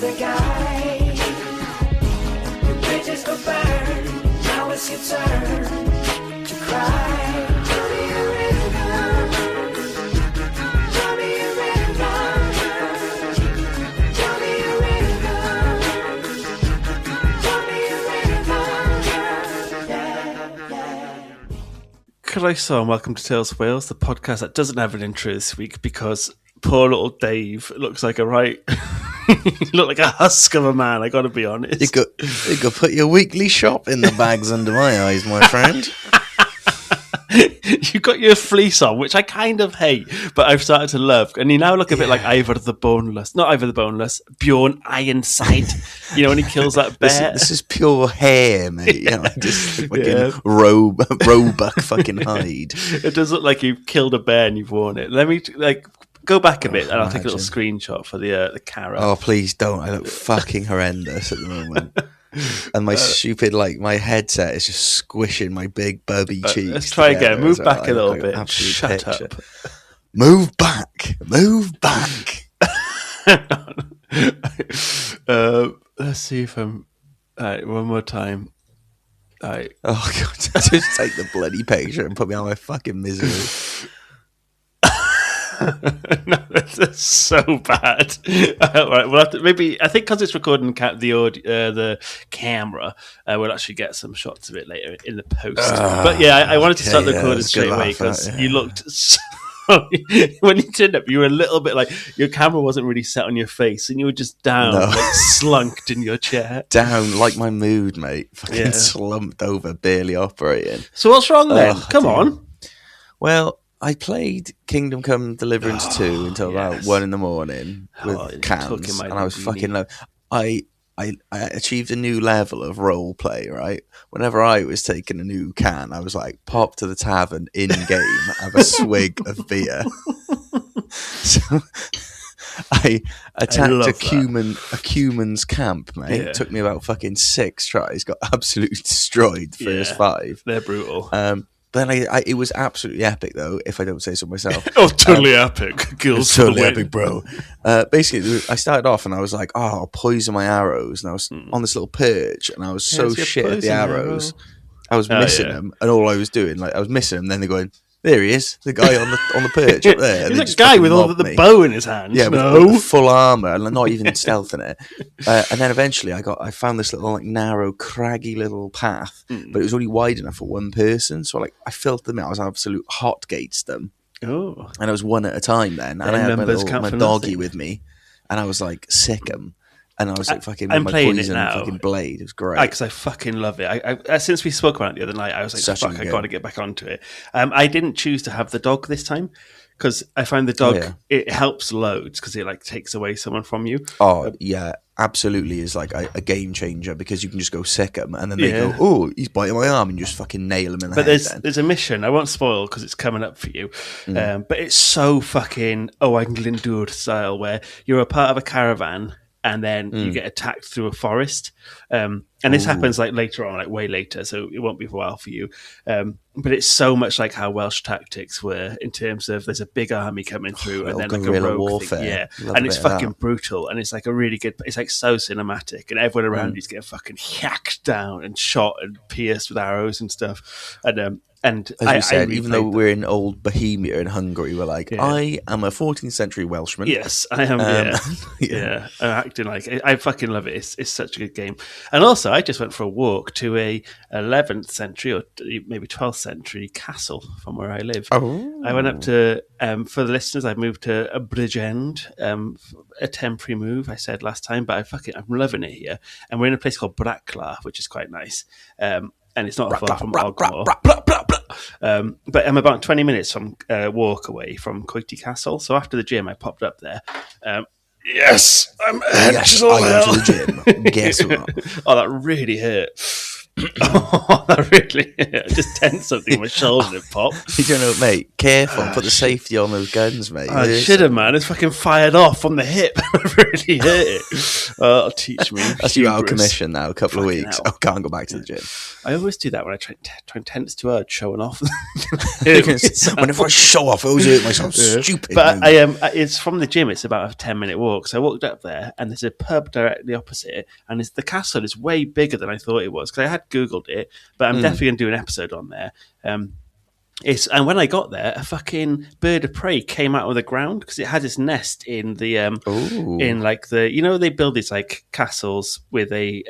the guy. Your bridges were burned, now it's your turn to cry. Draw me a river, draw me a river, draw me a river, draw me a river, yeah. Croeso and welcome to Tales of Wales, the podcast that doesn't have an intro this week because poor little Dave looks like a look like a husk of a man, I gotta be honest. You could put your weekly shop in the bags under my eyes, my friend. You got your fleece on, which I kind of hate, but I've started to love. And you now look a bit like Ivor the Boneless. Not Ivor the Boneless, Bjorn Ironside. You know, when he kills that bear. This is pure hair, mate. You know, like just fucking roebuck fucking hide. It does look like you killed a bear and you've worn it. Let me go back a bit and I'll take a little screenshot for the carrot. Oh, please don't. I look fucking horrendous at the moment. And my stupid, my headset is just squishing my big bubby cheeks. Let's try again. Move well. back a little bit. Shut Picture. up. Move back. Move back. Let's see if I'm... All right, one more time. All right. Oh, God. Just take the bloody picture and put me on my fucking misery. No, that's so bad. Right, we'll have to, maybe I think because it's recording the camera, we'll actually get some shots of it later in the post. But yeah, I wanted to start the recording straight away because you looked so. When you turned up, you were a little bit like your camera wasn't really set on your face, and you were just down, slunked in your chair, down like my mood, mate. Fucking slumped over, barely operating. So what's wrong then? Come on. Well, I played Kingdom Come Deliverance 2 until about 1 a.m. with cans, and I was fucking low. I achieved a new level of role play, right? Whenever I was taking a new can, I was like, pop to the tavern in-game, have a swig of beer. So I attacked a Cuman's camp, mate. It took me about fucking 6 tries, got absolutely destroyed the first 5. They're brutal. Then it was absolutely epic, though, if I don't say so myself. Oh, totally epic. Girls totally epic, bro. Basically, I started off and I was like, I'll poison my arrows. And I was on this little perch and I was so shit at the arrows. I was missing them. And all I was doing, I was missing them. Then they're going, there he is, the guy on the perch up there. He's that guy with all the bow in his hand. Yeah, with full armour and not even stealthing it. And then eventually I found this little narrow, craggy little path, but it was only wide enough for one person. So I filled them out. I was absolute hot gates them. Oh. And I was one at a time then. And I had my doggy with me. And I was sick 'em. And I was fucking with my poison and fucking blade. It was great. Because I fucking love it. I since we spoke about it the other night, I was like, fuck, I got to get back onto it. I didn't choose to have the dog this time because I find the dog, it helps loads because it takes away someone from you. Oh, yeah. Absolutely is a game changer because you can just go sick 'em and then they go, oh, he's biting my arm and you just fucking nail him in the head. But there's a mission, I won't spoil because it's coming up for you, but it's so fucking Owain Glyndwr style where you're a part of a caravan and then you get attacked through a forest. And this happens later on, way later, so it won't be a while for you. But it's so much like how Welsh tactics were in terms of there's a big army coming through and then a rogue warfare. thing. And it's fucking brutal. And it's a really good, it's so cinematic. And everyone around you's getting fucking hacked down and shot and pierced with arrows and stuff. And as we said, even though we're in old Bohemia in Hungary, we're I am a 14th century Welshman. Yes, I am. I'm acting like I fucking love it. It's such a good game. And also, I just went for a walk to a 11th century or maybe 12th century castle from where I live. Oh. I went up to for the listeners. I moved to a Bridgend, a temporary move. I said last time, but I'm loving it here. And we're in a place called Braclaw, which is quite nice. And it's not far from Ogmore. But I'm about 20 minutes from walk away from Coity Castle. So after the gym, I popped up there. Yes, I'm I went to the gym. Guess what? Oh, that really hurt. Oh, really? I just tensed something in my shoulder and it popped. You don't know, mate. Careful. Put the safety on those guns, mate. I should have, man. It's fucking fired off from the hip. I really hurt it. That'll teach me. That's you out of commission now. A couple of Fucking weeks. hell. I can't go back to the gym. I always do that when I try and tense too hard, showing off. Whenever I show off, I always hurt myself. Stupid. But it's from the gym. It's about a 10-minute walk. So I walked up there, and there's a pub directly opposite, and the castle is way bigger than I thought it was, because I had Googled it, but I'm definitely going to do an episode on there. And when I got there, a fucking bird of prey came out of the ground, because it had its nest in the in like the, you know, they build these like castles with a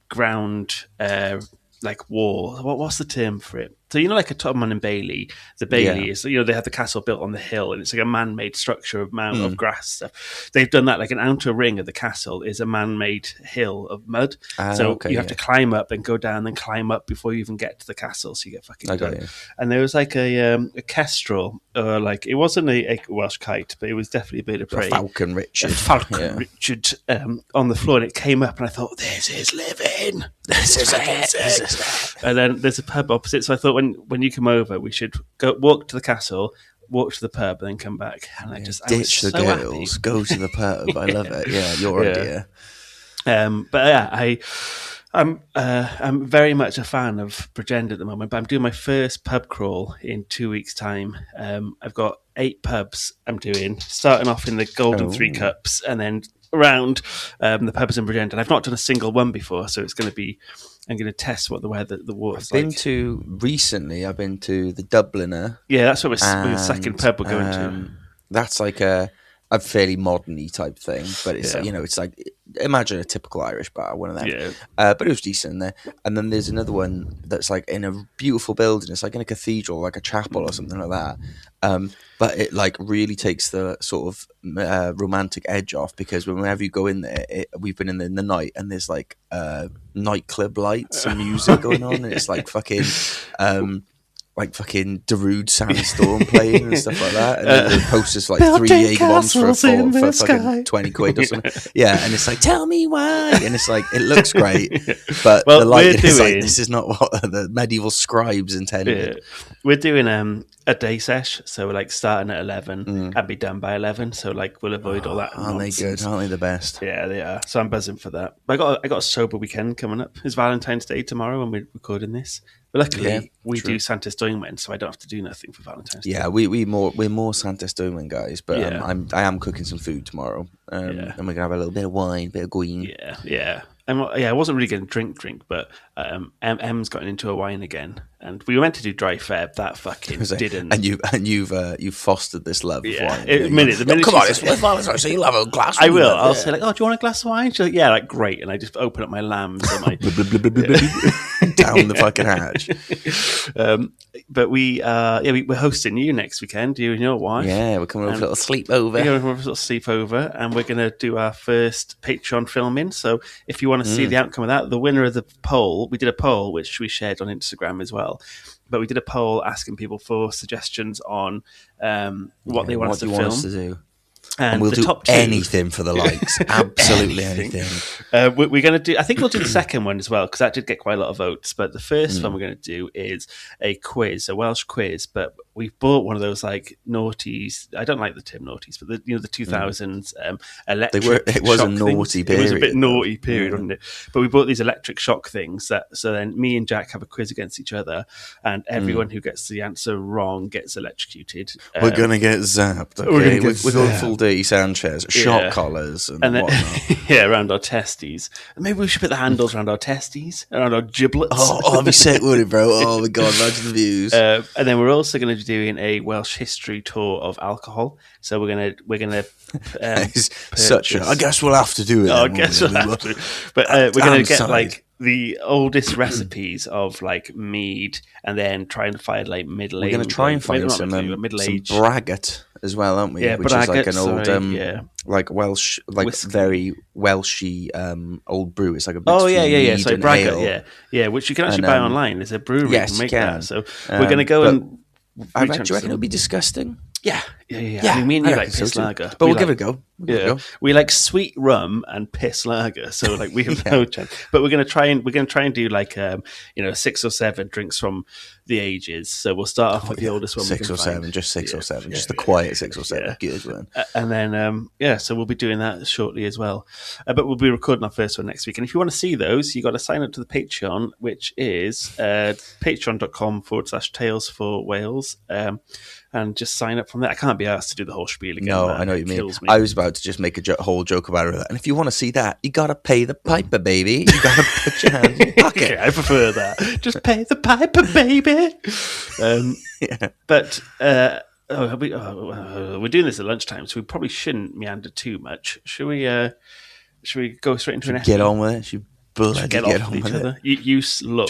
ground like wall. What's the term for it? So, you know, like a Tottenham and Bailey, the Bailey is, you know, they have the castle built on the hill, and it's like a man-made structure of of grass stuff. They've done that, like an outer ring of the castle is a man-made hill of mud. So you have to climb up and go down and climb up before you even get to the castle. So you get fucking done. And there was like a kestrel, like it wasn't a Welsh kite, but it was definitely a bird of prey. Falcon Richard. Richard on the floor, and it came up, and I thought, this is living. This is it. And then there's a pub opposite, so I thought when you come over, we should go walk to the castle, walk to the pub, and then come back. And I ditch the girls, go to the pub. I love it. Yeah, your idea. But yeah, I'm very much a fan of Bridgend at the moment. But I'm doing my first pub crawl in 2 weeks' time. I've got 8 pubs I'm doing, starting off in the Golden Three Cups, and then around the pubs in Bridgend. And I've not done a single one before, so it's going to be. I'm going to test what the water's like. I've been to the Dubliner. Yeah, that's what the second pub we're going to. That's like a fairly modern-y type thing, but it's like, you know, it's like, imagine a typical Irish bar, one of them. Yeah. But it was decent in there. And then there's another one that's like in a beautiful building. It's like in a cathedral, like a chapel or something like that. But it like really takes the sort of romantic edge off, because whenever you go in there, we've been in the night, and there's like nightclub lights and music going on, and it's like fucking Darude Sandstorm playing and stuff like that, and then the posters like 3 Jaeger bombs for fucking 20 quid or something. Yeah, and it's like, tell me why, and it's like, it looks great, but the light is like, this is not what the medieval scribes intended. Yeah. We're doing a day sesh, so we're like starting at 11 and be done by 11, so like we'll avoid all that. Aren't they good? Aren't they the best? Yeah, they are. So I'm buzzing for that. But I got a sober weekend coming up. It's Valentine's Day tomorrow when we're recording this. But luckily, we do Santes Dwynwen, so I don't have to do nothing for Valentine's Day. Yeah, we're more Santes Dwynwen guys, but I am cooking some food tomorrow, and we're gonna have a little bit of wine, bit of green. Yeah. I wasn't really going to drink, but M's gotten into a wine again, and we were meant to do dry Feb. That fucking didn't. And you've fostered this love of wine. The minute come on, it's Valentine's, so you'll have a glass. I will. I'll say like, oh, do you want a glass of wine? She's like, yeah, like great. And I just open up my lambs and my down the fucking hatch. But we're hosting you next weekend. You and your wife. Yeah, we're coming over for a little sleepover. Yeah, we're over for a little sleepover, and we're going to do our first Patreon filming. So if you want to see the outcome of that, the winner of the poll, we did a poll which we shared on Instagram as well. But we did a poll asking people for suggestions on what they want us to film. Want us to do. And we'll do top 2, anything for the likes. Absolutely anything. We're going to do, I think we'll do the second one as well, because that did get quite a lot of votes. But the first one we're going to do is a quiz, a Welsh quiz. But we've bought one of those like noughties. I don't like the term noughties, but the 2000s electric. It was a naughty period. It was a bit naughty period, wasn't it? But we bought these electric shock things. So then me and Jack have a quiz against each other, and everyone who gets the answer wrong gets electrocuted. We're going to get zapped. Okay? We're going full Dirty Sanchez, shot collars, and then, whatnot. Around our testes. Maybe we should put the handles around our testes, around our giblets. Oh, that'd be sick, wouldn't it, bro? Oh my god, imagine the views. And then we're also going to be doing a Welsh history tour of alcohol. So we're gonna. Such a. I guess we'll have to do it. I guess we'll have to. But we're going to get like the oldest recipes of like mead, and then try and find like middle age. We're going to try and find some braggot as well, aren't we? Yeah, which is like an old, like Welsh, like whiskey. Very Welshy old brew. It's like a mead so braggot, which you can actually buy online. There's a brewery that can make that. So we're going to go and. Do you reckon it'll be disgusting? Yeah, Yeah. I mean, me and you like piss lager, but we'll give it a go. We like sweet rum and piss lager, so like we have no chance. But we're gonna try and do like 6 or 7 drinks from the ages. So we'll start off with the oldest one. 6 or 7, just 6 or 7, just the quiet 6 or 7. Good one. And then so we'll be doing that shortly as well. But we'll be recording our first one next week. And if you want to see those, you got to sign up to the Patreon, which is patreon.com/Tales for Wales. And just sign up from there. I can't be asked to do the whole spiel again. No, I know what you mean. I was about to just make a whole joke about it. And if you want to see that, you got to pay the piper, baby. You got to put your hands in your pocket. Okay, I prefer that. Just pay the piper, baby. But we're doing this at lunchtime, so we probably shouldn't meander too much. Should we go straight into an Get on with it. Should bloody get on with it. Do you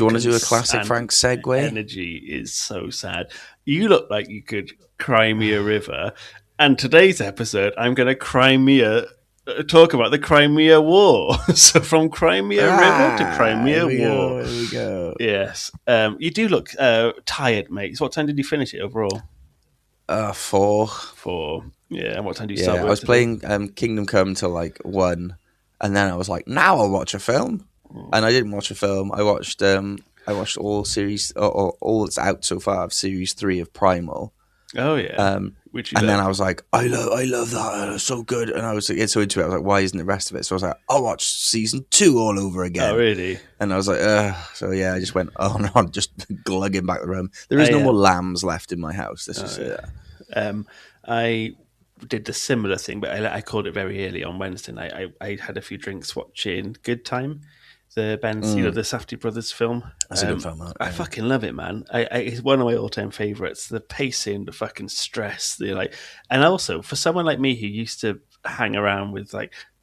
want to do a classic Frank segue? Energy is so sad. You look like you could cry me a river. And today's episode, I'm going to talk about the Crimea War. So from Crimea River to Crimea War. There we go. Yes. You do look tired, mate. So what time did you finish it overall? 4. 4. Yeah. And what time did you start? I was playing Kingdom Come till like 1, and then I was like, now I'll watch a film. And I didn't watch a film. I watched all series, or all that's out so far of series 3 of Primal. Oh yeah. Then I was like, I love that. It was so good. And I was getting so into it. I was like, why isn't the rest of it? So I was like, I'll watch season 2 all over again. Oh really? And I was like, so yeah, I just went on, just glugging back the room. There is no more lambs left in my house. This is it. I did the similar thing, but I called it very early on Wednesday night. I had a few drinks watching Good Time, the the Safdie brothers film. That's a good film. I fucking love it, man. It's one of my all-time favorites. The pacing, the fucking stress, and also for someone like me who used to hang around with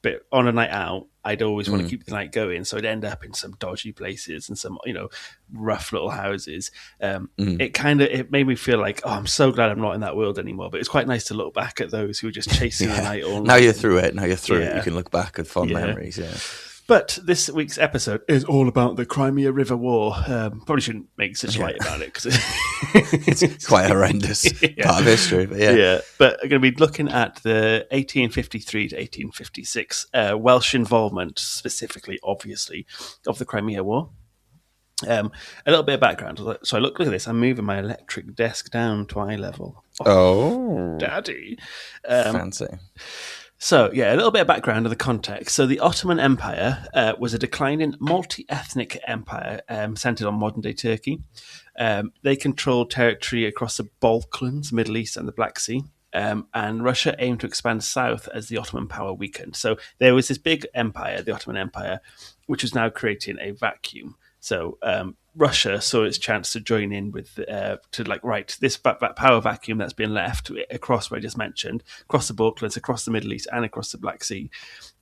but on a night out, I'd always want to keep the night going, so I'd end up in some dodgy places and some rough little houses. It made me feel like, I'm so glad I'm not in that world anymore. But it's quite nice to look back at those who were just chasing the night all night. Now you're through it. You can look back at fond memories. Yeah. But this week's episode is all about the Crimea River War. Probably shouldn't make such light about it because it's quite a horrendous part of history. But but I'm going to be looking at the 1853 to 1856 Welsh involvement, specifically, obviously, of the Crimea War. A little bit of background. So look at this. I'm moving my electric desk down to eye level. Oh, daddy. Fancy. So, a little bit of background of the context. So, the Ottoman Empire was a declining multi-ethnic empire centered on modern-day Turkey. They controlled territory across the Balkans, Middle East, and the Black Sea. And Russia aimed to expand south as the Ottoman power weakened. So, there was this big empire, the Ottoman Empire, which was now creating a vacuum. So, Russia saw its chance to join in with this power vacuum that's been left across what I just mentioned, across the Balkans, across the Middle East, and across the Black Sea,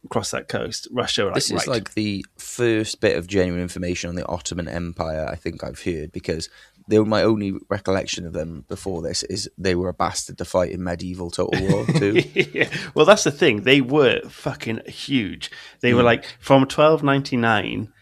across that coast. Russia, this is like the first bit of genuine information on the Ottoman Empire I think I've heard, because my only recollection of them before this is they were a bastard to fight in medieval Total War too. Well, that's the thing; they were fucking huge. They were from 1299.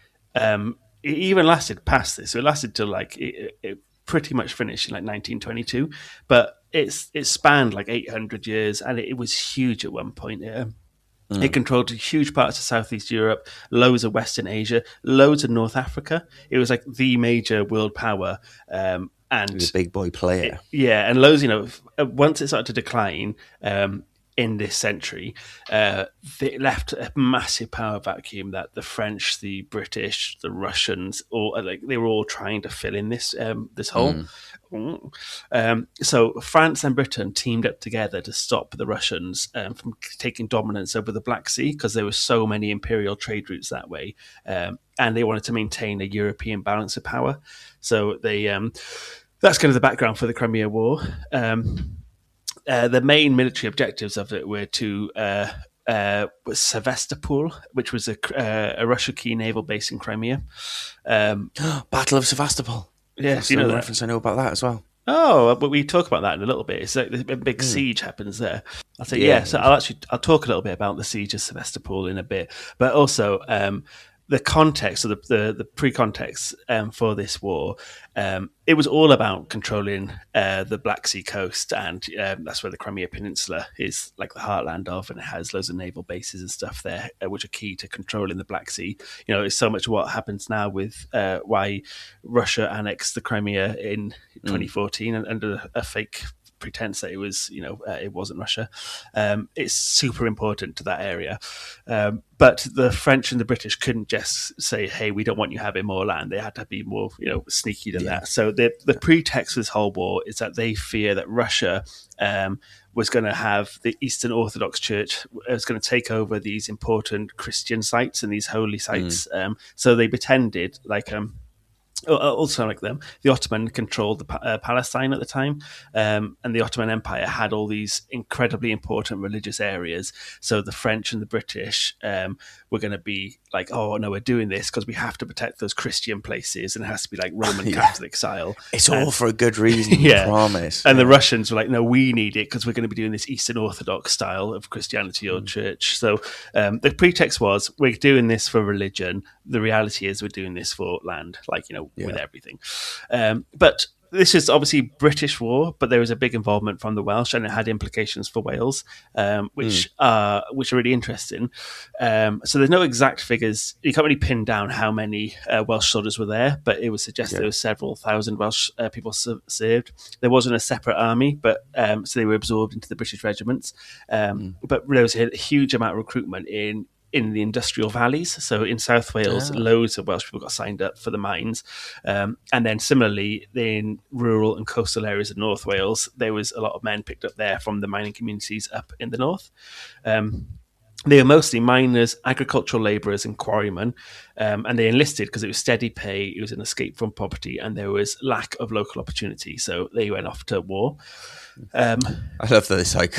It even lasted past this. So it lasted till it pretty much finished in 1922. But it spanned 800 years, and it was huge at one point. It controlled huge parts of Southeast Europe, loads of Western Asia, loads of North Africa. It was the major world power. And it was a big boy player. And loads, once it started to decline, in this century, they left a massive power vacuum that the French, the British, the Russians, they were all trying to fill in this hole. So France and Britain teamed up together to stop the Russians from taking dominance over the Black Sea, because there were so many imperial trade routes that way, and they wanted to maintain a European balance of power. So they that's kind of the background for the Crimea War. The main military objectives of it were to Sevastopol, which was a Russian key naval base in Crimea. Battle of Sevastopol. Yes, you know the reference. I know about that as well. Oh, but we talk about that in a little bit. It's a big siege happens there. I'll say So I'll talk a little bit about the siege of Sevastopol in a bit, but also the context, or the pre-context for this war, it was all about controlling the Black Sea coast, and that's where the Crimea Peninsula is, like the heartland of, and it has loads of naval bases and stuff there, which are key to controlling the Black Sea. It's so much what happens now with why Russia annexed the Crimea in 2014 and under a fake pretense that it was, it wasn't Russia. It's super important to that area. But the French and the British couldn't just say, hey, we don't want you having more land. They had to be more, sneaky than that. So the pretext for this whole war is that they fear that Russia was going to have the Eastern Orthodox Church was going to take over these important Christian sites and these holy sites. So they pretended like... also like them, the Ottoman controlled the Palestine at the time, and the Ottoman Empire had all these incredibly important religious areas. So the French and the British were going to be like, oh no, we're doing this because we have to protect those Christian places, and it has to be like Roman Catholic style. It's all for a good reason, I promise. And the Russians were like, no, we need it because we're going to be doing this Eastern Orthodox style of Christianity or church. So the pretext was, we're doing this for religion. The reality is we're doing this for land, with everything. But this is obviously British war, but there was a big involvement from the Welsh, and it had implications for Wales, which are really interesting. So there's no exact figures. You can't really pin down how many Welsh soldiers were there, but it would suggest there were several thousand Welsh people served. There wasn't a separate army, but so they were absorbed into the British regiments. But there was a huge amount of recruitment in the industrial valleys. So in South Wales, loads of Welsh people got signed up for the mines. And then similarly, in rural and coastal areas of North Wales, there was a lot of men picked up there from the mining communities up in the north. They were mostly miners, agricultural labourers and quarrymen, and they enlisted because it was steady pay, it was an escape from poverty, and there was lack of local opportunity. So they went off to war. I love that it's like,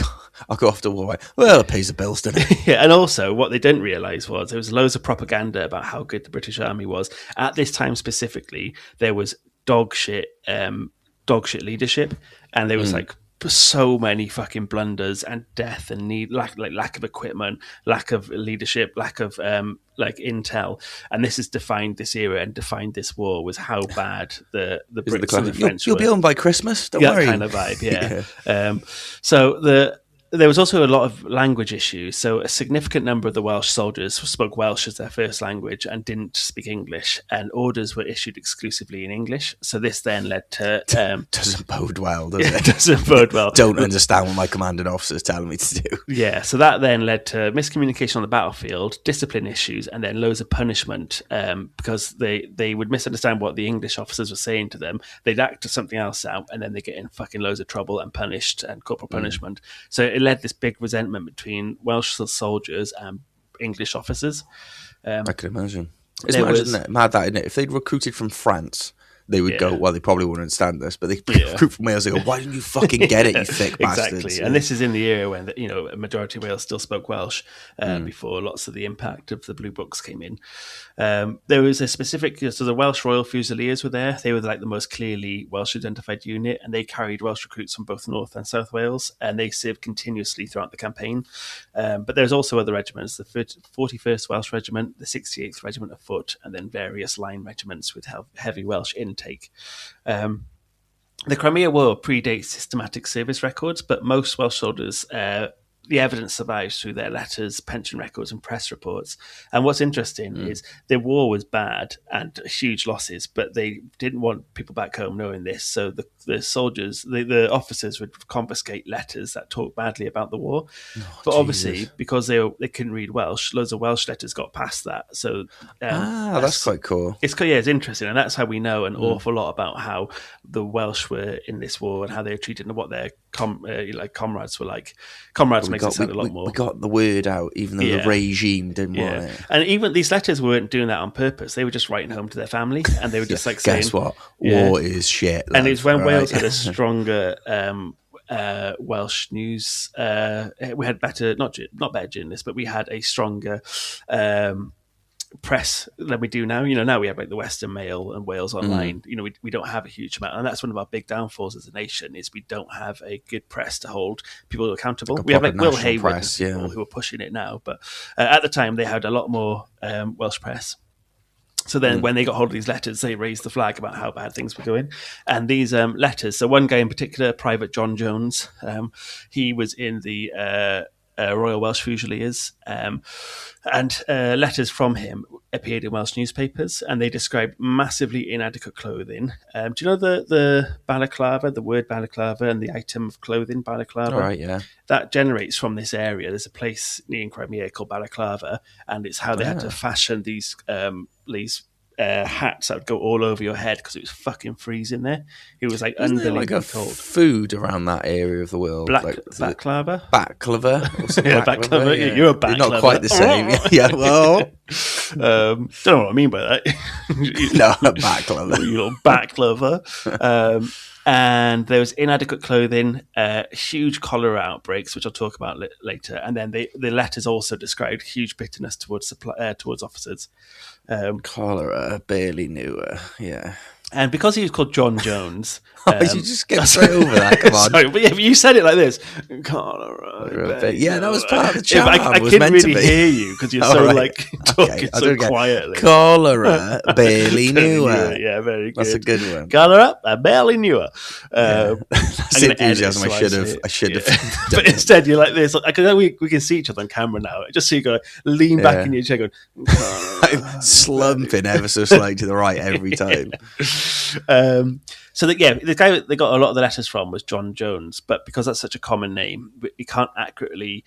I'll go off to war. Well, it pays the bills, doesn't it? And also what they didn't realise was there was loads of propaganda about how good the British Army was. At this time specifically, there was dog shit leadership, and there was so many fucking blunders and death and lack of equipment, lack of leadership, lack of intel, and this has defined this era and defined this war, was how bad the Brits and the French you'll be home by Christmas, don't worry. That kind of vibe. So there was also a lot of language issues. So a significant number of the Welsh soldiers spoke Welsh as their first language and didn't speak English, and orders were issued exclusively in English. So this then led to... doesn't bode well, does it? It doesn't bode well. Don't understand what my commanding officer is telling me to do. Yeah, so that then led to miscommunication on the battlefield, discipline issues, and then loads of punishment because they would misunderstand what the English officers were saying to them. They'd act something else out, and then they get in fucking loads of trouble and punished, and corporal punishment. So it led this big resentment between Welsh soldiers and English officers. I can imagine. It's mad that, isn't it? If they'd recruited from France, they would go, well, they probably wouldn't understand this, but they recruit from Wales, they go, why didn't you fucking get it, you thick bastards? Exactly. And this is in the era when a majority of Wales still spoke Welsh before lots of the impact of the Blue Books came in. There was a specific, so the Welsh Royal Fusiliers were there. They were like the most clearly Welsh identified unit, and they carried Welsh recruits from both North and South Wales, and they served continuously throughout the campaign. But there's also other regiments, the 41st Welsh Regiment, the 68th Regiment of Foot, and then various line regiments with heavy Welsh intake. The Crimea War predates systematic service records, but most Welsh soldiers, the evidence survives through their letters, pension records, and press reports. And what's interesting is the war was bad and huge losses, but they didn't want people back home knowing this. So the soldiers, the officers would confiscate letters that talk badly about the war. But obviously, because they couldn't read Welsh, loads of Welsh letters got past that. So that's quite cool. It's interesting, and that's how we know an awful lot about how the Welsh were in this war and how they were treated and what their comrades were like. Comrades makes it sound a lot more. We got the word out, even though the regime didn't want it. And even these letters weren't doing that on purpose. They were just writing home to their family, and they were just saying, "Guess what? War is shit." And it's when Wales had a stronger Welsh news. We had better, not better journalists, but we had a stronger press than we do now. Now we have like the Western Mail and Wales Online. We don't have a huge amount, and that's one of our big downfalls as a nation, is we don't have a good press to hold people accountable. We have like Will Hayward who are pushing it now, but at the time they had a lot more Welsh press. So then when they got hold of these letters, they raised the flag about how bad things were going. And these letters, so one guy in particular, Private John Jones, he was in the Royal Welsh Fusiliers, and letters from him appeared in Welsh newspapers, and they described massively inadequate clothing. Do you know the balaclava, the word balaclava, and the item of clothing balaclava? All right, yeah. That generates from this area. There's a place in Crimea called Balaclava, and it's how they had to fashion these hats that would go all over your head because it was fucking freezing there. It was like unbelievably cold. Food around that area of the world, baklava. Baklava. Yeah, baklava. Yeah. You're a baklava. Not quite the same. Yeah, well, don't know what I mean by that. No, baklava. You little baklava. And there was inadequate clothing, huge cholera outbreaks, which I'll talk about later. And then the letters also described huge bitterness towards officers. Cholera, barely knew her. Yeah. And because he was called John Jones... you just get straight over that, come on. Sorry, but you said it like this. Cholera. Yeah, that was part of the charm. I couldn't really hear you because you're so talking so quietly. Cholera, barely knew her. Yeah, very good. That's a good one. Cholera, I barely knew her. That's enthusiasm. I should have. But instead, you're like this. We can see each other on camera now. Just so you go lean back in your chair going, I'm slumping ever so slightly to the right every time. So the guy they got a lot of the letters from was John Jones, but because that's such a common name, we can't accurately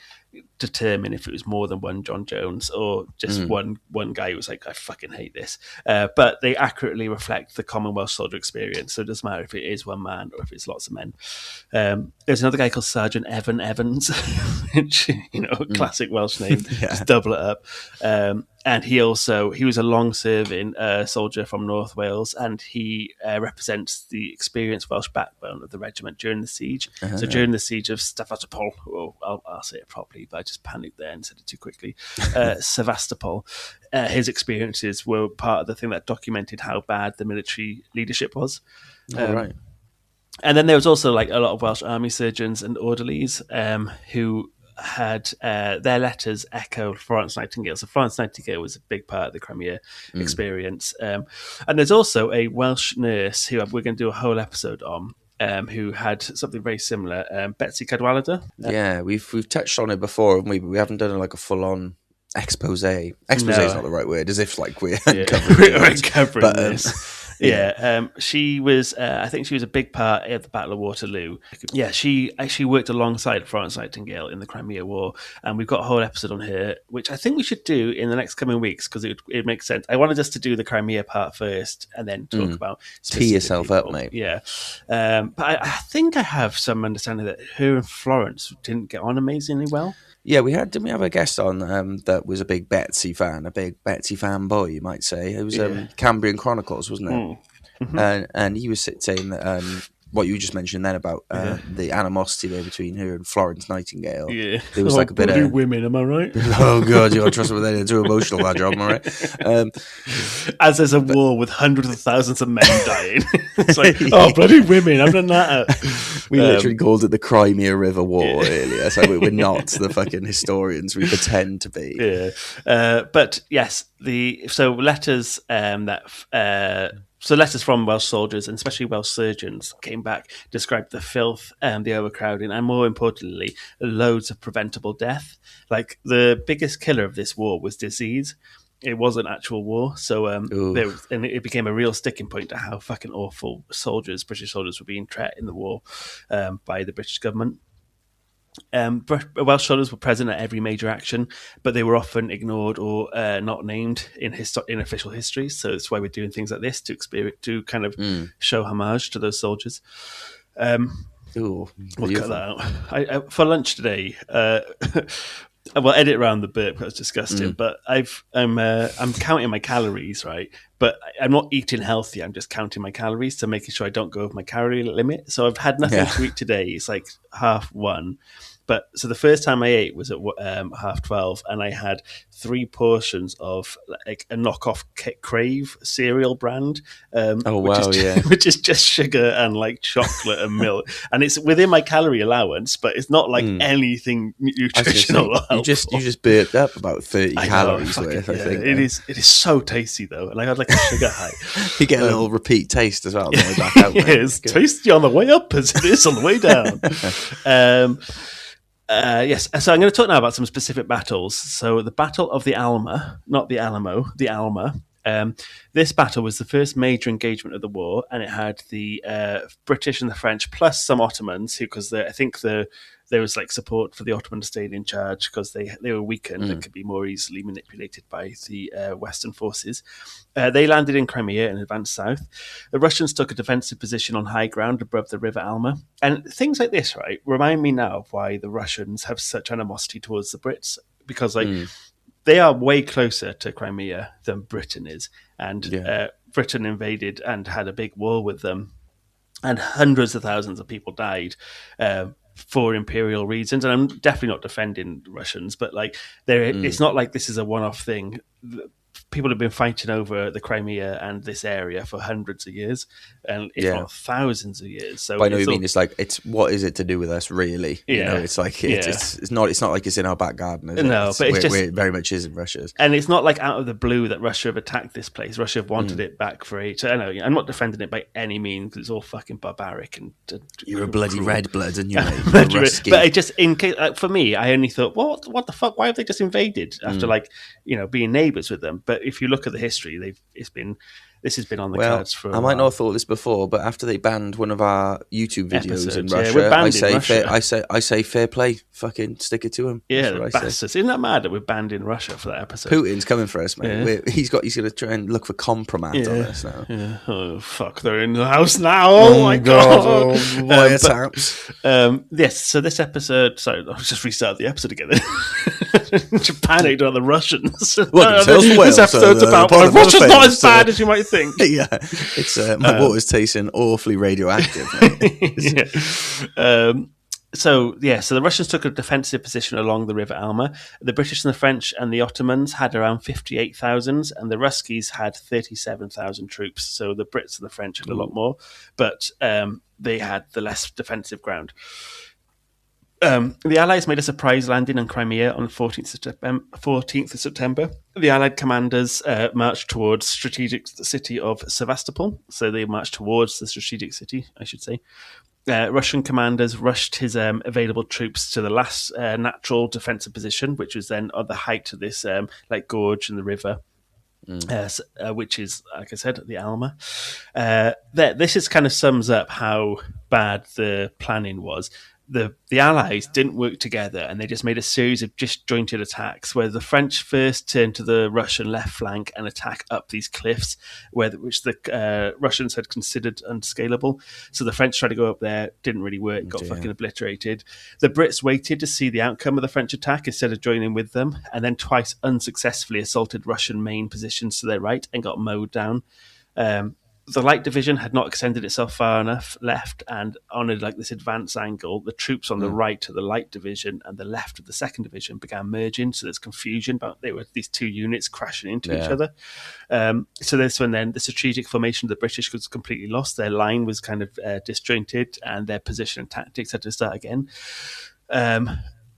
determine if it was more than one John Jones or just one guy who was like, I fucking hate this. But they accurately reflect the common Welsh soldier experience, so it doesn't matter if it is one man or if it's lots of men. There's another guy called Sergeant Evan Evans, which, classic Welsh name, just double it up. And he was a long-serving soldier from North Wales, and he represents the experienced Welsh backbone of the regiment during the siege. So during the siege of Sevastopol, I'll say it properly, but I just panicked there and said it too quickly. Sevastopol, his experiences were part of the thing that documented how bad the military leadership was. Right. And then there was also like a lot of Welsh army surgeons and orderlies who had their letters echo Florence Nightingale. So Florence Nightingale was a big part of the Crimea experience. And there's also a Welsh nurse who we're going to do a whole episode on, who had something very similar, Betsy Cadwallader. Yeah, we've touched on it before, haven't we? But we haven't done like a full-on expose. Expose is not the right word, as if like we're uncovering this. She was. I think she was a big part of the Battle of Waterloo. Yeah, she actually worked alongside Florence Nightingale in the Crimea War, and we've got a whole episode on her, which I think we should do in the next coming weeks because it makes sense. I wanted us to do the Crimea part first, and then talk about tee yourself people. up, mate. Yeah, but I think I have some understanding that her and Florence didn't get on amazingly well. Yeah, didn't we have a guest on that was a big Betsy fan, a big Betsy fanboy, you might say. It was Cambrian Chronicles, wasn't it? Mm-hmm. And he was saying that what you just mentioned then about the animosity there between her and Florence Nightingale. Yeah, there was like a bit of women. Am I right? Oh god, you got to trust them. They're too emotional that job. Am I right? As there's a war with hundreds of thousands of men dying, it's like, oh bloody women! I've done that. We literally called it the Crimea River War earlier. So we're not the fucking historians we pretend to be. Yeah, but yes, letters So letters from Welsh soldiers, and especially Welsh surgeons, came back, described the filth and the overcrowding, and more importantly, loads of preventable death. Like, the biggest killer of this war was disease. It was an actual war, so and it became a real sticking point to how fucking awful British soldiers were being treated in the war by the British government. Welsh soldiers were present at every major action, but they were often ignored or not named in official histories. So that's why we're doing things like this to kind of show homage to those soldiers. We'll cut that out. For lunch today, well, edit around the burp. That was disgusting. But I'm counting my calories, right? But I'm not eating healthy. I'm just counting my calories to making sure I don't go over my calorie limit. So I've had nothing to eat today. It's like 1:30, But so the first time I ate was at 12:30, and I had 3 portions of like a knockoff Crave cereal brand. Which is just sugar and like chocolate and milk, and it's within my calorie allowance, but it's not like anything nutritional. You just burped up about 30 calories worth. I think it is so tasty though, and I had like a sugar high. You get a little repeat taste as well on the way back out. It's tasty on the way up as it is on the way down. Yes, so I'm going to talk now about some specific battles. So the Battle of the Alma, not the Alamo, the Alma. This battle was the first major engagement of the war, and it had the British and the French plus some Ottomans, because I think there was like support for the Ottomans staying in charge because they were weakened and could be more easily manipulated by the Western forces. They landed in Crimea and advanced south. The Russians took a defensive position on high ground above the River Alma. And things like this, right, remind me now of why the Russians have such animosity towards the Brits, because they are way closer to Crimea than Britain is. And Britain invaded and had a big war with them. And hundreds of thousands of people died for imperial reasons. And I'm definitely not defending Russians, but like it's not like this is a one-off thing. People have been fighting over the Crimea and this area for hundreds of years, and if not thousands of years. So I know what you mean. It's like, it's what is it to do with us, really? Yeah, you know, it's like it's not like it's in our back garden. No, but it very much is in Russia's. And it's not like out of the blue that Russia have attacked this place. Russia have wanted it back for age. I know I'm not defending it by any means, because it's all fucking barbaric and you're a bloody red blood, and you're but it just in case for me, I only thought, well, what the fuck? Why have they just invaded after being neighbours with them? But if you look at the history, this has been on the cards for. I might not have thought this before, but after they banned one of our YouTube videos in Russia, I say fair play, fucking stick it to him. Yeah, the bastards. Isn't that mad that we're banned in Russia for that episode? Putin's coming for us, mate. Yeah. He's going to try and look for compromise on us now. Yeah. Oh fuck, they're in the house now. Oh my god! Yes. So this episode. Sorry, I'll just restart the episode again. Just panicked on the Russians. This episode's about Russia's not as bad as you might think. Yeah, it's my water's tasting awfully radioactive. So the Russians took a defensive position along the River Alma. The British and the French and the Ottomans had around 58,000, and the Ruskies had 37,000 troops. So the Brits and the French had a lot more, but they had the less defensive ground. The Allies made a surprise landing on Crimea on the 14th of September. The Allied commanders marched towards strategic city of Sevastopol. So they marched towards the strategic city, I should say. Russian commanders rushed his available troops to the last natural defensive position, which was then at the height of this gorge in the river. Which is, like I said, the Alma. This is kind of sums up how bad the planning was. The Allies didn't work together, and they just made a series of disjointed attacks, where the French first turned to the Russian left flank and attack up these cliffs, which the Russians had considered unscalable. So the French tried to go up there, didn't really work, got fucking obliterated. The Brits waited to see the outcome of the French attack instead of joining with them, and then twice unsuccessfully assaulted Russian main positions to their right and got mowed down. The light division had not extended itself far enough left, and on this advanced angle, the troops on the right of the light division and the left of the second division began merging. So there's confusion about these two units crashing into each other. So this one, then the strategic formation of the British was completely lost. Their line was kind of disjointed, and their position and tactics had to start again.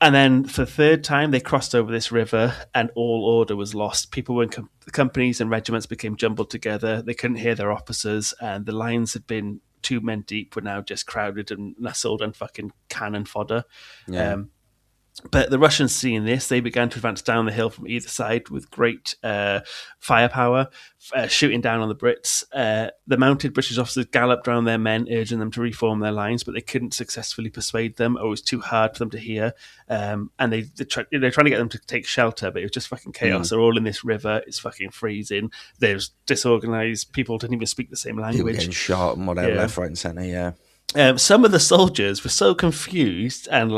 And then for the third time, they crossed over this river, and all order was lost. People were the companies and regiments became jumbled together. They couldn't hear their officers, and the lines had been 2 men deep, were now just crowded and nestled and fucking cannon fodder. Yeah. But the Russians, seeing this, they began to advance down the hill from either side with great firepower, shooting down on the Brits. The mounted British officers galloped around their men, urging them to reform their lines, but they couldn't successfully persuade them, or it was too hard for them to hear. And they're trying to get them to take shelter, but it was just fucking chaos. They're all in this river. It's fucking freezing. There's disorganized. People didn't even speak the same language. People getting shot and whatever, left, right, and centre. Yeah. Some of the soldiers were so confused and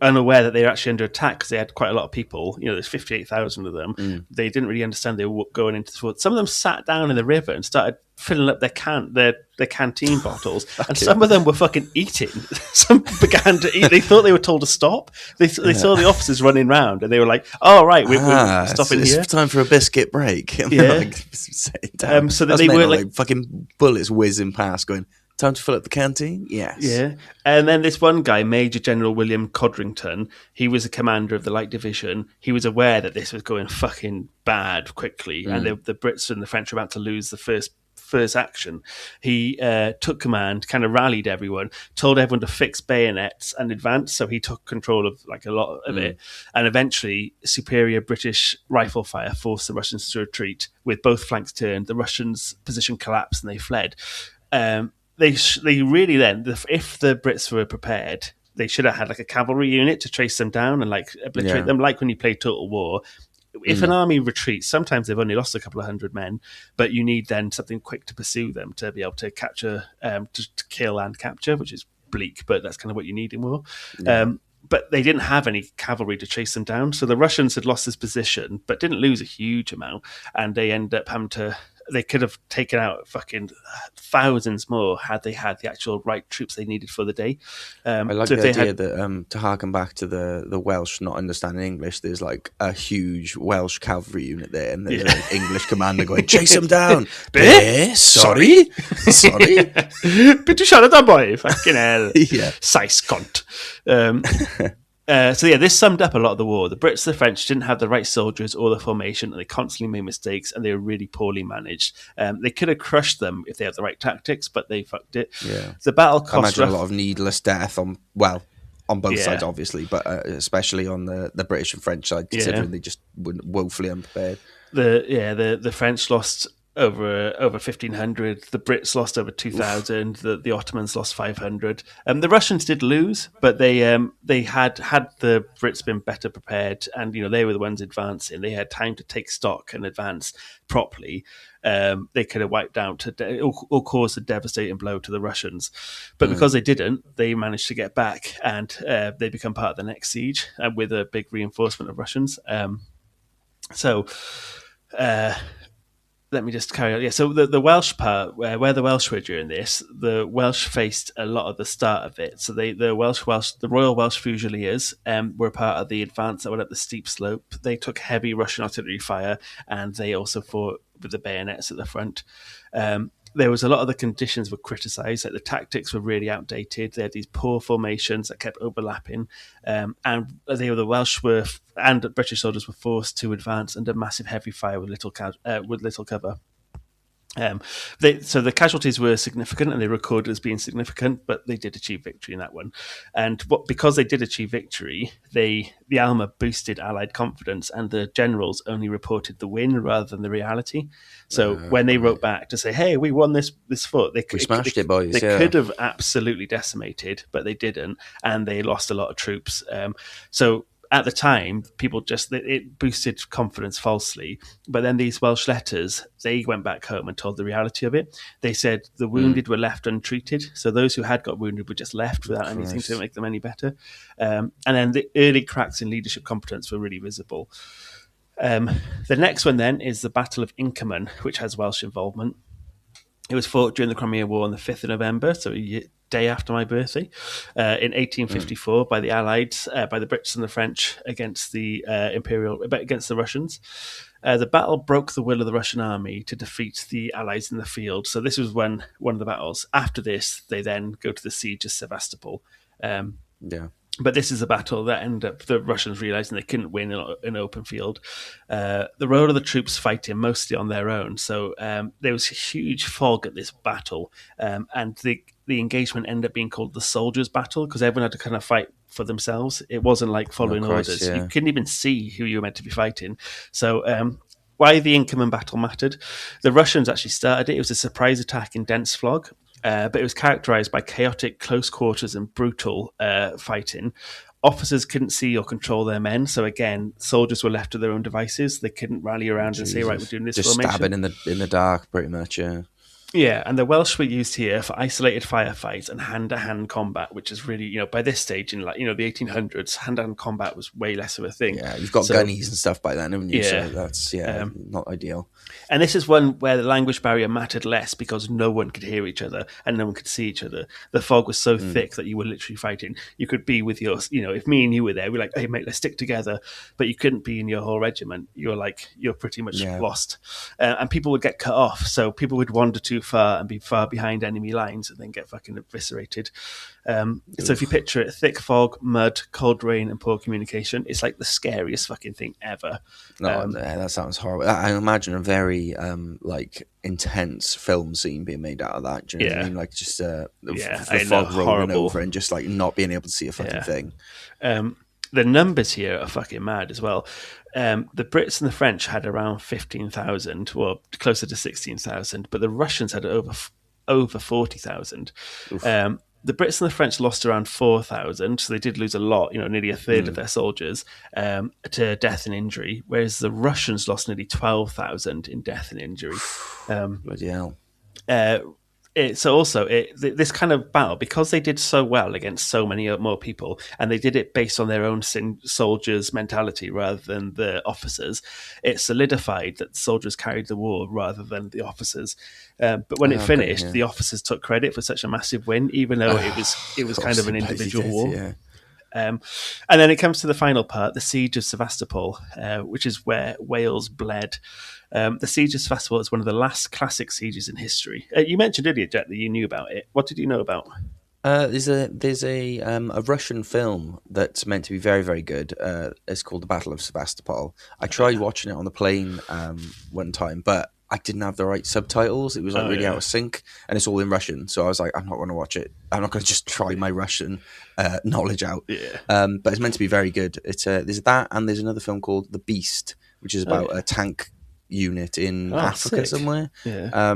unaware that they were actually under attack because they had quite a lot of people. There's 58,000 of them. They didn't really understand they were going into the fort. Some of them sat down in the river and started filling up their canteen bottles, and some of them were fucking eating. Some began to eat. They thought they were told to stop. They saw the officers running round, and they were like, "Oh, right, we're stopping here. It's time for a biscuit break." Yeah. So that they were like fucking bullets whizzing past, going, "Time to fill up the canteen?" Yes. Yeah. And then this one guy, Major General William Codrington, he was a commander of the Light Division. He was aware that this was going fucking bad quickly, and the Brits and the French were about to lose the first action. He took command, kind of rallied everyone, told everyone to fix bayonets and advance. So he took control of like a lot of it, and eventually superior British rifle fire forced the Russians to retreat. With both flanks turned, the Russians' position collapsed and they fled. They really then, if the Brits were prepared, they should have had like a cavalry unit to chase them down and like obliterate them, like when you play Total War. If an army retreats, sometimes they've only lost a couple of hundred men, but you need then something quick to pursue them to be able to capture, to kill and capture, which is bleak, but that's kind of what you need in war. Yeah. But they didn't have any cavalry to chase them down. So the Russians had lost this position, but didn't lose a huge amount. And they end up having to... They could have taken out fucking thousands more had they had the actual right troops they needed for the day. I like the idea that, to harken back to the Welsh not understanding English, there's like a huge Welsh cavalry unit there, and there's an English commander going, "Chase them down." Sorry? Bit too short of boy. Fucking hell. Yeah. Size cunt. So this summed up a lot of the war. The Brits and the French didn't have the right soldiers or the formation, and they constantly made mistakes, and they were really poorly managed. They could have crushed them if they had the right tactics, but they fucked it. Yeah. The battle cost... I imagine a lot of needless death on both sides, obviously, but especially on the British and French side, considering they just were woefully unprepared. The French lost over 1,500. The Brits lost over 2,000. The Ottomans lost 500. The Russians did lose, but they had the Brits been better prepared, and they were the ones advancing. They had time to take stock and advance properly. They could have wiped out or caused a devastating blow to the Russians, but because they didn't, they managed to get back, and they become part of the next siege, with a big reinforcement of Russians. Let me just carry on. Yeah, so the Welsh part, where the Welsh were during this, the Welsh faced a lot of the start of it. So the Royal Welsh Fusiliers were part of the advance that went up the steep slope. They took heavy Russian artillery fire, and they also fought with the bayonets at the front. There was a lot of the conditions were criticised, like the tactics were really outdated. They had these poor formations that kept overlapping, and the Welsh and British soldiers were forced to advance under massive heavy fire with little cover. So the casualties were significant, and they recorded as being significant, but they did achieve victory in that one. And because they did achieve victory, the Alma boosted Allied confidence, and the generals only reported the win rather than the reality. So when they wrote back to say, "Hey, we won this fort," we smashed it, boys. They could have absolutely decimated, but they didn't, and they lost a lot of troops. So at the time, people it boosted confidence falsely. But then these Welsh letters, they went back home and told the reality of it. They said the wounded were left untreated. So those who had got wounded were just left without anything to make them any better. And then the early cracks in leadership competence were really visible. The next one then is the Battle of Inkerman, which has Welsh involvement. It was fought during the Crimean War on the 5th of November, so a day after my birthday, in 1854 by the Allies, by the Brits and the French against the Russians. The battle broke the will of the Russian army to defeat the Allies in the field. So this was one of the battles. After this, they then go to the siege of Sevastopol. But this is a battle that ended up the Russians realizing they couldn't win in an open field. The role of the troops fighting mostly on their own. So there was a huge fog at this battle, and the engagement ended up being called the soldiers' battle because everyone had to kind of fight for themselves. It wasn't like following orders. Yeah. You couldn't even see who you were meant to be fighting. So why the Inkerman battle mattered. The Russians actually started it. It was a surprise attack in dense fog. But it was characterized by chaotic, close quarters and brutal fighting. Officers couldn't see or control their men. So again, soldiers were left to their own devices. They couldn't rally around and say, right, we're doing this just formation. Stabbing in the dark, pretty much, yeah. Yeah, and the Welsh were used here for isolated firefights and hand-to-hand combat, which is really, by this stage in the 1800s, hand-to-hand combat was way less of a thing. Yeah, you've got gunnies and stuff by then, haven't you? Yeah. So that's not ideal. And this is one where the language barrier mattered less because no one could hear each other and no one could see each other. The fog was so thick that you were literally fighting. You could be with your, if me and you were there, we're like, hey mate, let's stick together. But you couldn't be in your whole regiment. You're pretty much lost. And people would get cut off. So people would wander too far and be far behind enemy lines and then get fucking eviscerated. So if you picture it, thick fog, mud, cold rain, and poor communication, it's like the scariest fucking thing ever. No, that sounds horrible. I imagine a very intense film scene being made out of that. Do you know what I mean? Like just the fog rolling over and just like not being able to see a fucking thing. The numbers here are fucking mad as well. The Brits and the French had around 15,000, or closer to 16,000, but the Russians had over 40,000. The Brits and the French lost around 4,000, so they did lose a lot, nearly a third of their soldiers to death and injury, whereas the Russians lost nearly 12,000 in death and injury. Bloody hell. This kind of battle, because they did so well against so many more people, and they did it based on their own soldiers' mentality rather than the officers, it solidified that the soldiers carried the war rather than the officers. But when it finished, the officers took credit for such a massive win, even though it was kind of an individual war. Yeah. And then it comes to the final part, the Siege of Sevastopol, which is where Wales bled. The Siege of Sevastopol is one of the last classic sieges in history. You mentioned earlier, Jet, that you knew about it. What did you know about? There's a Russian film that's meant to be very, very good. It's called The Battle of Sevastopol. I tried watching it on the plane one time, but I didn't have the right subtitles. It was really out of sync, and it's all in Russian. So I was like, I'm not going to watch it. I'm not going to just try my Russian knowledge out. Yeah. But it's meant to be very good. There's that, and there's another film called The Beast, which is about a tank unit in Africa somewhere. Yeah.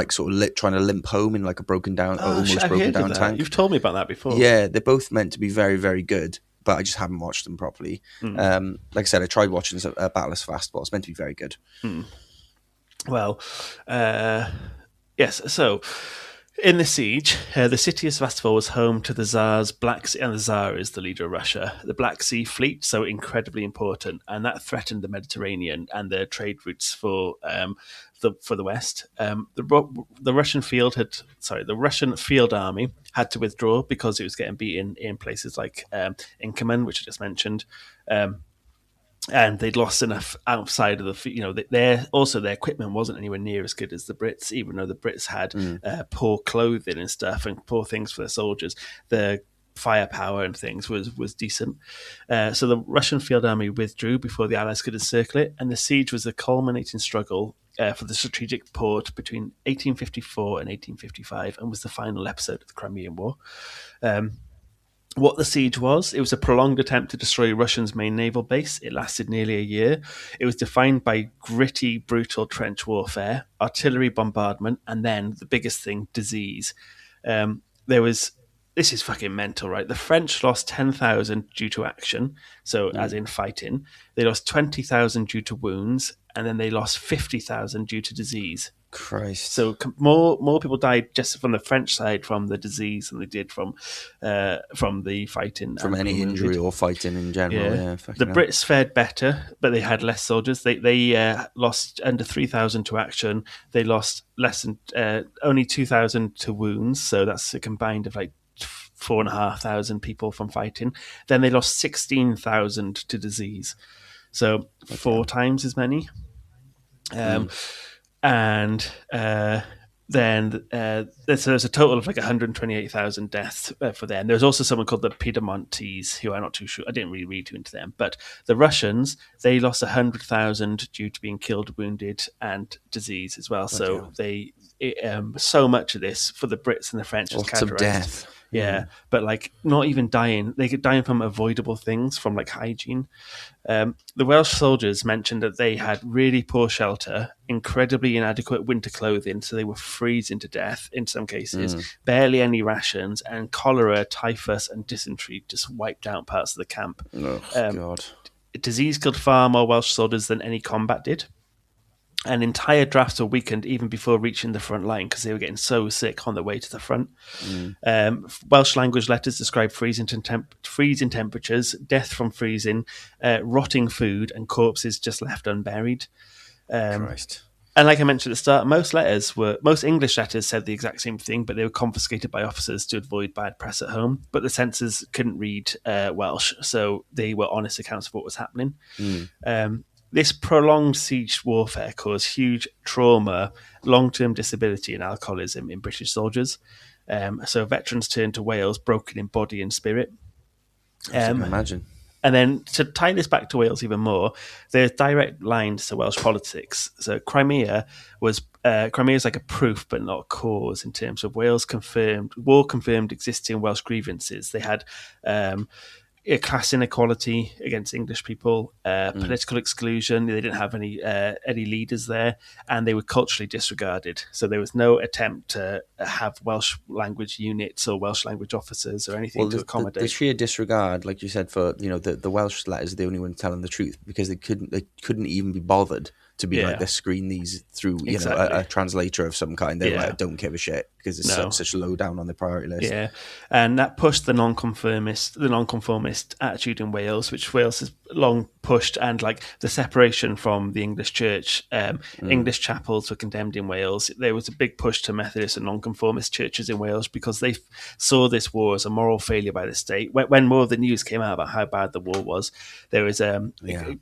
Sort of trying to limp home in like a broken down, almost broken down tank. You've told me about that before. Yeah, they're both meant to be very, very good, but I just haven't watched them properly. Like I said, I tried watching Battle of Sevastopol. It's meant to be very good. Well, yes. So, in the siege, the city of Sevastopol was home to the Tsar's Black Sea, and the Tsar is the leader of Russia. The Black Sea Fleet, so incredibly important, and that threatened the Mediterranean and the trade routes for the West. The Russian field army had to withdraw because it was getting beaten in places like Inkerman, which I just mentioned. And they'd lost enough outside of their equipment wasn't anywhere near as good as the Brits, even though the Brits had poor clothing and stuff and poor things for their soldiers. The firepower and things was decent. So the Russian field army withdrew before the Allies could encircle it, and the siege was a culminating struggle for the strategic port between 1854 and 1855, and was the final episode of the Crimean War. What the siege was, it was a prolonged attempt to destroy Russia's main naval base. It lasted nearly a year. It was defined by gritty, brutal trench warfare, artillery bombardment, and then the biggest thing, disease. This is fucking mental, right? The French lost 10,000 due to action, so as in fighting. They lost 20,000 due to wounds, and then they lost 50,000 due to disease. Christ. So more people died just from the French side from the disease than they did from the fighting. From any injury or fighting in general. Yeah, the Brits fared better, but they had less soldiers. They lost under 3,000 to action. They lost less than only 2,000 to wounds. So that's a combined of like 4,500 people from fighting. Then they lost 16,000 to disease. So 4 times as many. And then there's a total of like 128,000 deaths for them. There's also someone called the Piemontes, who I'm not too sure. I didn't really read too into them. But the Russians, they lost 100,000 due to being killed, wounded, and disease as well. So so much of this for the Brits and the French was lots of death. Yeah, but like not even dying. They get dying from avoidable things, from like hygiene. The Welsh soldiers mentioned that they had really poor shelter, incredibly inadequate winter clothing, so they were freezing to death in some cases, barely any rations, and cholera, typhus, and dysentery just wiped out parts of the camp. Oh, God. Disease killed far more Welsh soldiers than any combat did. And entire drafts were weakened even before reaching the front line because they were getting so sick on the way to the front. Welsh language letters describe freezing temperatures, death from freezing, rotting food, and corpses just left unburied. Christ. And like I mentioned at the start, most English letters said the exact same thing, but they were confiscated by officers to avoid bad press at home. But the censors couldn't read Welsh, so they were honest accounts of what was happening. This prolonged siege warfare caused huge trauma, long-term disability, and alcoholism in British soldiers. So veterans turned to Wales broken in body and spirit. I can imagine. And then to tie this back to Wales even more, there's direct lines to Welsh politics. So Crimea is like a proof but not a cause in terms of war confirmed existing Welsh grievances. They had a class inequality against English people, political exclusion. They didn't have any leaders there, and they were culturally disregarded. So there was no attempt to have Welsh language units or Welsh language officers or anything to accommodate. The sheer disregard, like you said, for the Welsh letters are the only ones telling the truth because they couldn't even be bothered to be like, let's screen these through a translator of some kind. They don't give a shit because it's such low down on the priority list. Yeah, and that pushed the nonconformist attitude in Wales, which Wales has long pushed, and like the separation from the English church. English chapels were condemned in Wales. There was a big push to Methodist and nonconformist churches in Wales because they saw this war as a moral failure by the state. When more of the news came out about how bad the war was, there was a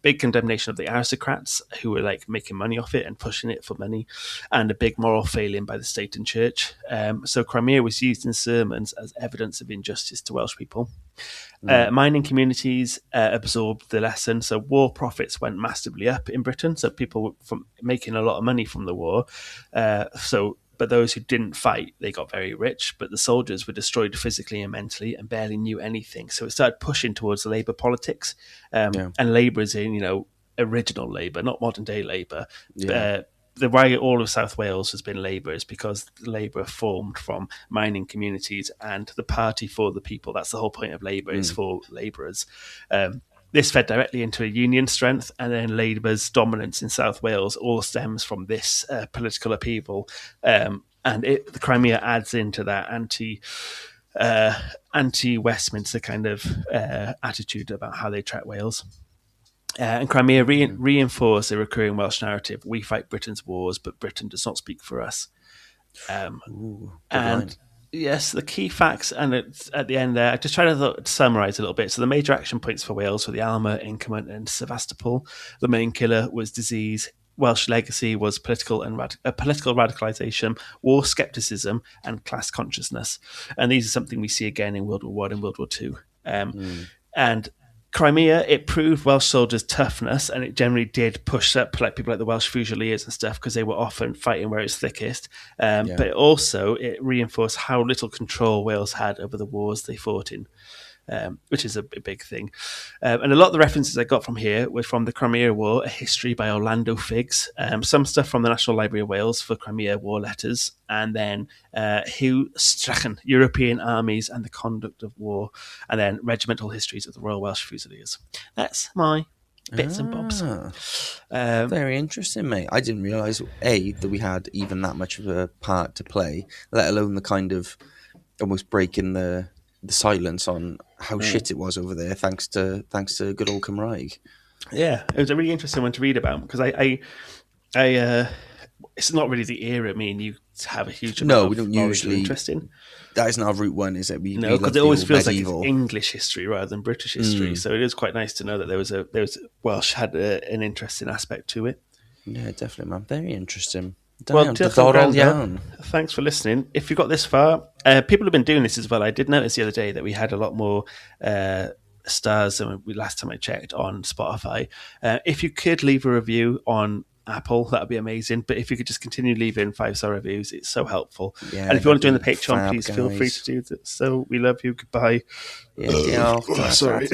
big condemnation of the aristocrats who were like making money off it and pushing it for money, and a big moral failing by the state and church. So Crimea was used in sermons as evidence of injustice to Welsh people. Mining communities absorbed the lesson, so war profits went massively up in Britain. So people were making a lot of money from the war. But those who didn't fight, they got very rich. But the soldiers were destroyed physically and mentally and barely knew anything. So it started pushing towards Labour politics, and Labour is in original Labour, not modern day Labour. The why all of South Wales has been Labour is because Labour formed from mining communities and the party for the people. That's the whole point of Labour, is for labourers. This fed directly into a union strength, and then Labour's dominance in South Wales all stems from this political upheaval. And the Crimea adds into that anti-Westminster kind of attitude about how they track Wales. And Crimea reinforced the recurring Welsh narrative: we fight Britain's wars, but Britain does not speak for us. And yes, the key facts, and it's at the end there, I just try to summarise a little bit. So the major action points for Wales were the Alma, Inkerman and Sevastopol. The main killer was disease. Welsh legacy was political radicalisation, war scepticism, and class consciousness. And these are something we see again in World War I and World War II. And Crimea, it proved Welsh soldiers' toughness, and it generally did push up like people like the Welsh Fusiliers and stuff because they were often fighting where it's thickest. But it reinforced how little control Wales had over the wars they fought in, which is a big thing. And a lot of the references I got from here were from the Crimea War, A History by Orlando Figgs, some stuff from the National Library of Wales for Crimea War letters, and then Hugh Strachan, European Armies and the Conduct of War, and then Regimental Histories of the Royal Welsh Fusiliers. That's my bits and bobs. Very interesting, mate. I didn't realise, that we had even that much of a part to play, let alone the kind of almost breaking the silence on how shit it was over there, thanks to good old Cymraeg. Yeah, it was a really interesting one to read about because I it's not really the era me and you have a huge amount we don't usually interest in. That isn't our route one, is it? No, because it always feels medieval, like it's English history rather than British history. So it is quite nice to know that there was Welsh had an interesting aspect to it. Yeah, definitely, man. Very interesting. Thanks for listening. If you got this far, people have been doing this as well. I did notice the other day that we had a lot more stars than last time I checked on Spotify. If you could leave a review on Apple, that would be amazing. But if you could just continue leaving 5-star reviews, it's so helpful. Yeah, and if you want to join the Patreon, please feel free to do that. So we love you. Goodbye. Yeah, sorry.